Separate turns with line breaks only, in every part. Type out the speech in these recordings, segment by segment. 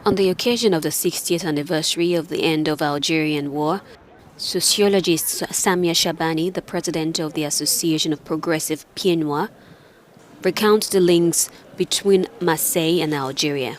On the occasion of the 60th anniversary of the end of Algerian War, sociologist Samia Shabani, the president of the Association of Progressive Pieds Noirs, recounts the links between Marseille and Algeria.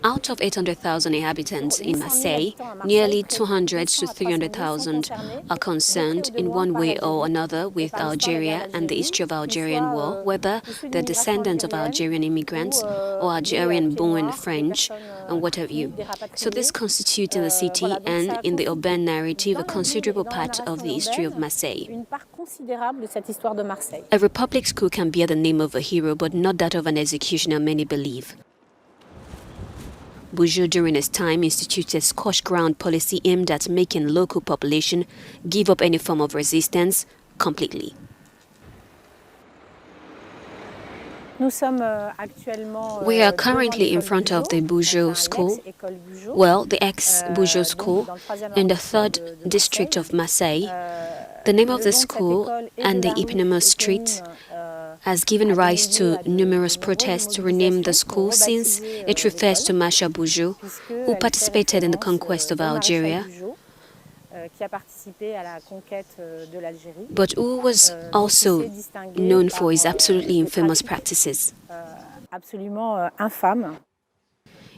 Out of 800,000 inhabitants in Marseille, nearly 200 to 300,000 are concerned in one way or another with Algeria and the history of Algerian war, whether they're descendants of Algerian immigrants or Algerian-born French and what have you. So this constitutes in the city and in the urban narrative a considerable part of the history of Marseille. A republic school can bear the name of a hero, but not that of an executioner, many believe. Bugeaud, during his time, instituted a scorched ground policy aimed at making local population give up any form of resistance completely. We are currently in front of the Bugeaud School, the ex-Bugeaud School, in the 3rd district of Marseille. The name of the school and the eponymous street has given rise to numerous protests to rename the school, since it refers to Marshal Bugeaud, who participated in the conquest of Algeria, but who was also known for his absolutely infamous practices.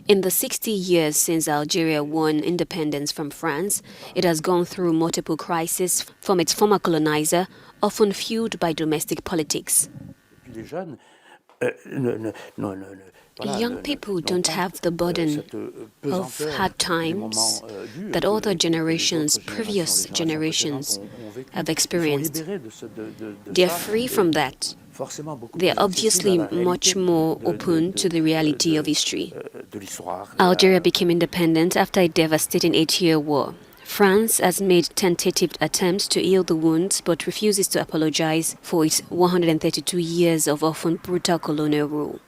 In the 60 years since Algeria won independence from France, it has gone through multiple crises from its former colonizer, often fueled by domestic politics. Young people don't have the burden of hard times that other generations, previous generations, have experienced. They are free from that. They are obviously much more open to the reality of history. Algeria became independent after a devastating 8-year war. France has made tentative attempts to heal the wounds, but refuses to apologize for its 132 years of often brutal colonial rule.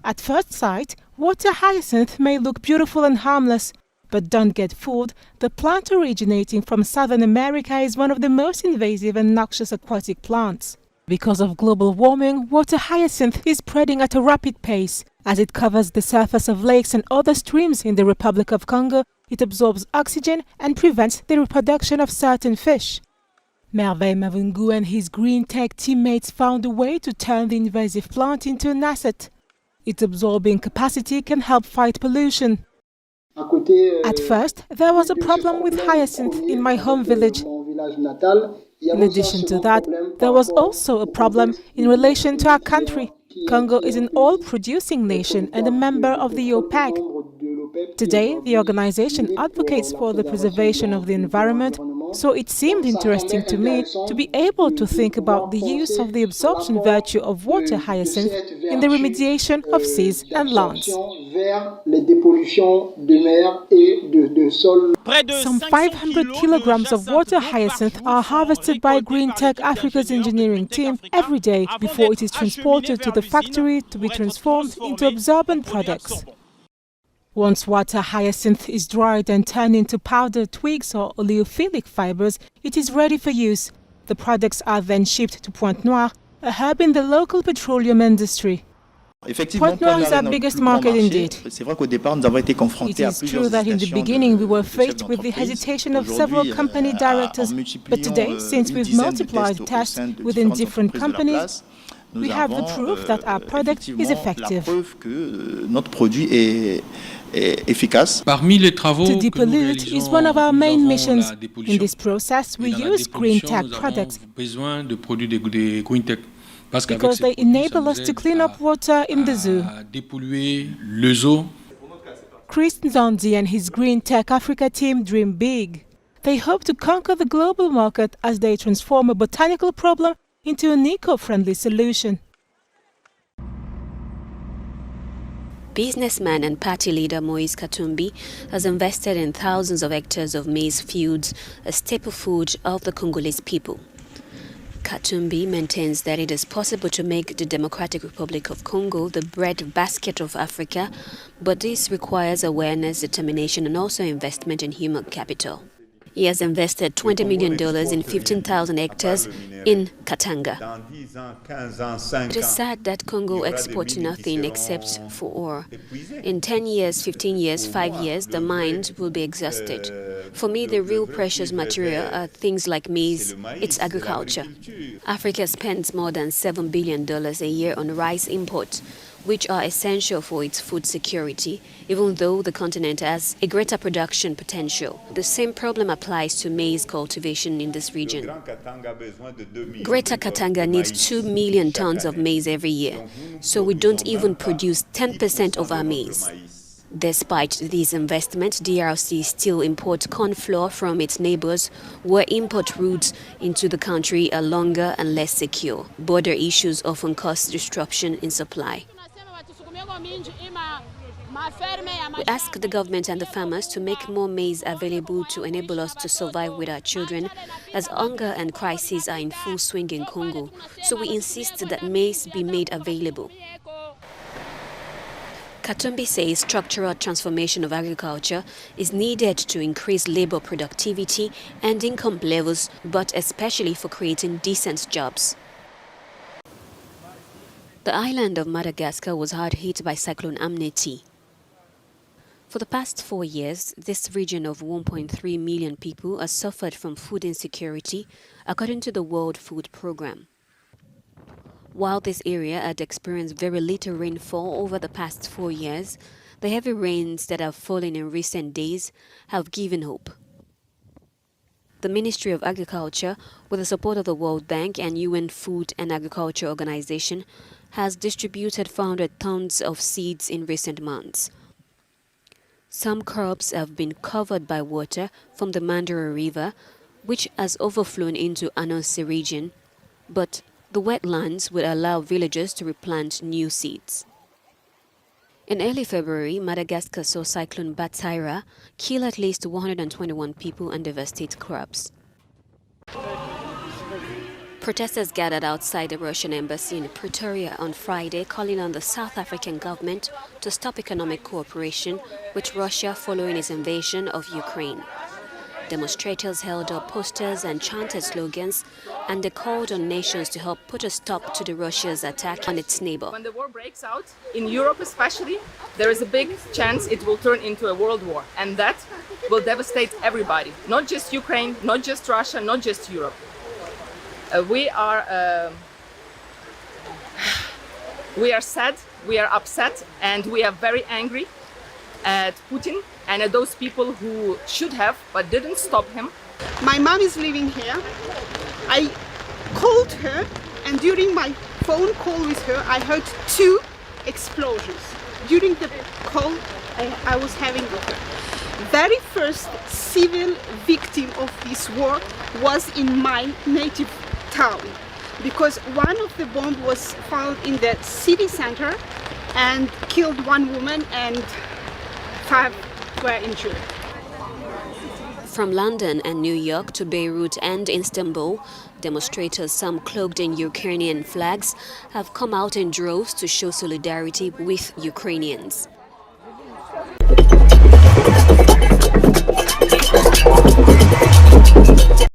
At first sight, water hyacinth may look beautiful and harmless, but don't get fooled, the plant originating from Southern America is one of the most invasive and noxious aquatic plants. Because of global warming, water hyacinth is spreading at a rapid pace. As it covers the surface of lakes and other streams in the Republic of Congo, it absorbs oxygen and prevents the reproduction of certain fish. Merveille Mavungu and his green tech teammates found a way to turn the invasive plant into an asset. Its absorbing capacity can help fight pollution. At first, there was a problem with hyacinth in my home village. In addition to that, there was also a problem in relation to our country. Congo is an oil-producing nation and a member of the OPEC. Today, the organization advocates for the preservation of the environment, so it seemed interesting to me to be able to think about the use of the absorption virtue of water hyacinth in the remediation of seas and lands. Some 500 kilograms of water hyacinth are harvested by Green Tech Africa's engineering team every day before it is transported to the factory to be transformed into absorbent products. Once water hyacinth is dried and turned into powdered twigs or oleophilic fibers, it is ready for use. The products are then shipped to Pointe-Noire, a hub in the local petroleum industry. Pointe-Noire is our biggest market indeed. It is true that in the beginning we were faced with the hesitation of several company directors, but today, since we've multiplied tests within different companies, we have the proof that our product is effective. To depollute is one of our main missions. In this process, we use green tech products because they enable us to clean up water in the zoo. Chris Nzandi and his Green Tech Africa team dream big. They hope to conquer the global market as they transform a botanical problem into an eco-friendly solution.
Businessman and party leader Moise Katumbi has invested in thousands of hectares of maize fields, a staple food of the Congolese people. Katumbi maintains that it is possible to make the Democratic Republic of Congo the bread basket of Africa, but this requires awareness, determination, and also investment in human capital. He has invested $20 million in 15,000 hectares in Katanga. It is sad that Congo exports nothing except for ore. In 10 years, 15 years, 5 years, the mines will be exhausted. For me, the real precious material are things like maize. It's agriculture. Africa spends more than $7 billion a year on rice imports, which are essential for its food security, even though the continent has a greater production potential. The same problem applies to maize cultivation in this region. Greater Katanga needs 2 million tons of maize every year, so we don't even produce 10% of our maize. Despite these investments, DRC still imports corn flour from its neighbors, where import routes into the country are longer and less secure. Border issues often cause disruption in supply. We ask the government and the farmers to make more maize available to enable us to survive with our children, as hunger and crises are in full swing in Congo. So we insist that maize be made available. Katumbi says structural transformation of agriculture is needed to increase labor productivity and income levels, but especially for creating decent jobs. The island of Madagascar was hard hit by Cyclone Emnati. For the past 4 years, this region of 1.3 million people has suffered from food insecurity, according to the World Food Programme. While this area had experienced very little rainfall over the past 4 years, the heavy rains that have fallen in recent days have given hope. The Ministry of Agriculture, with the support of the World Bank and UN Food and Agriculture Organization, has distributed 400 tons of seeds in recent months. Some crops have been covered by water from the Mandara River, which has overflown into Anansi region, but the wetlands will allow villagers to replant new seeds. In early February, Madagascar saw Cyclone Batira kill at least 121 people and devastate crops. Protesters gathered outside the Russian embassy in Pretoria on Friday, calling on the South African government to stop economic cooperation with Russia following its invasion of Ukraine. Demonstrators held up posters and chanted slogans, and they called on nations to help put a stop to the Russia's attack on its neighbor.
When the war breaks out, in Europe especially, there is a big chance it will turn into a world war, and that will devastate everybody, not just Ukraine, not just Russia, not just Europe. We are sad, we are upset, and we are very angry at Putin and at those people who should have but didn't stop him.
My mom is living here. I called her, and during my phone call with her, I heard 2 explosions. During the call I was having with her. Very first civil victim of this war was in my native town, because one of the bombs was found in the city center and killed 1 woman and 5 were injured.
From London and New York to Beirut and Istanbul, demonstrators, some cloaked in Ukrainian flags, have come out in droves to show solidarity with Ukrainians.